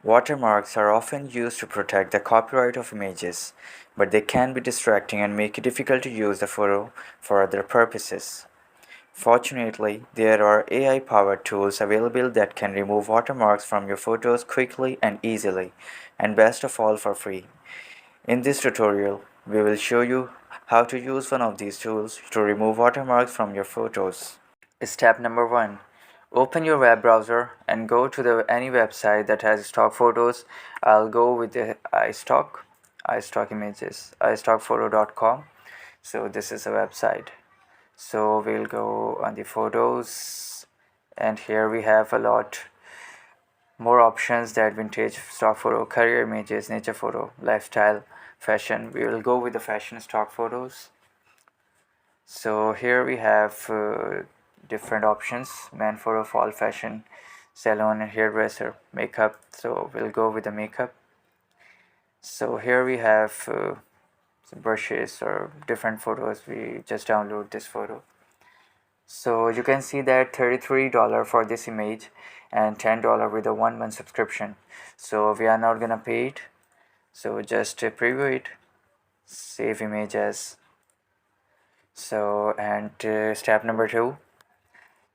Watermarks are often used to protect the copyright of images, but they can be distracting and make it difficult to use the photo for other purposes. Fortunately, there are AI-powered tools available that can remove watermarks from your photos quickly and easily, and best of all for free. In this tutorial, we will show you how to use one of these tools to remove watermarks from your photos. Step number 1. Open your web browser and go to any website that has stock photos. I'll go with the iStock images, iStockphoto.com. So this is a website. So we'll go on the photos, and here we have a lot more options: that vintage, stock photo, career images, nature photo, lifestyle, fashion. We will go with the fashion stock photos. So here we have different options: man photo, fall fashion, salon and hairdresser, makeup. So we'll go with the makeup. So here we have some brushes or different photos. We just download this photo. So you can see that $33 for this image and $10 with a 1 month subscription. So we are not gonna pay it. So just preview it, save image as. So and step number 2,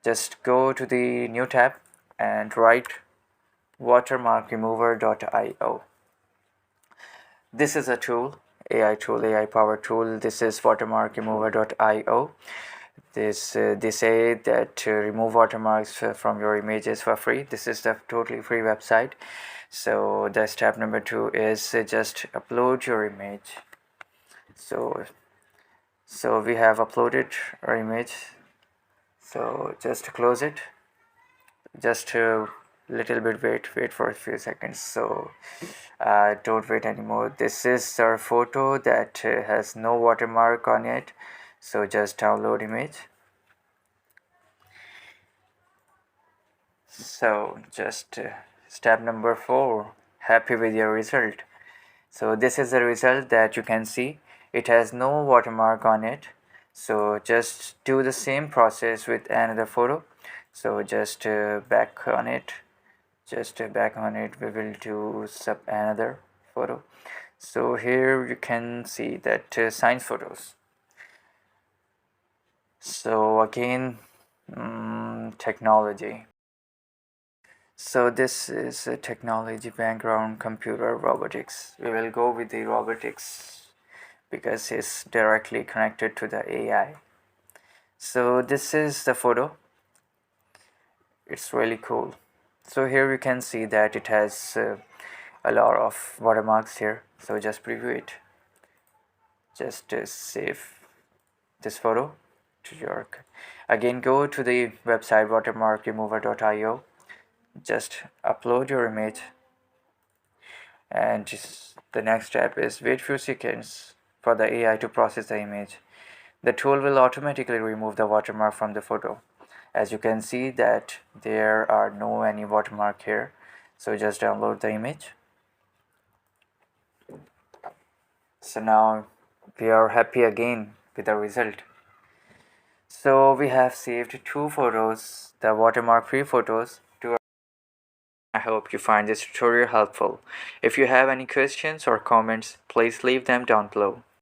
just go to the new tab and write watermarkremover.io. This is a tool, AI powered tool. This is watermarkremover.io. They say that remove watermarks from your images for free. This is the totally free website. So the step number 2 is just upload your image. So we have uploaded our image. So just close it. Just a little bit wait for a few seconds. So don't wait anymore. This is our photo that has no watermark on it. So just download image. So just step number 4, happy with your result. So this is the result that you can see. It has no watermark on it. So just do the same process with another photo. So just back on it, we will do another photo. So here you can see that science photos. So again, technology. So this is a technology background, computer, robotics. We will go with the robotics because it's directly connected to the AI. So this is the photo. It's really cool. So here you can see that it has a lot of watermarks here. So just preview it. Just save this photo to your. Again, go to the website watermarkremover.io. Just upload your image, and the next step is wait few seconds for the AI to process the image. The tool will automatically remove the watermark from the photo. As you can see that there are no any watermark here. So just download the image. So now we are happy again with the result. So we have saved 2 photos, the watermark free photos. I hope you find this tutorial helpful. If you have any questions or comments, please leave them down below.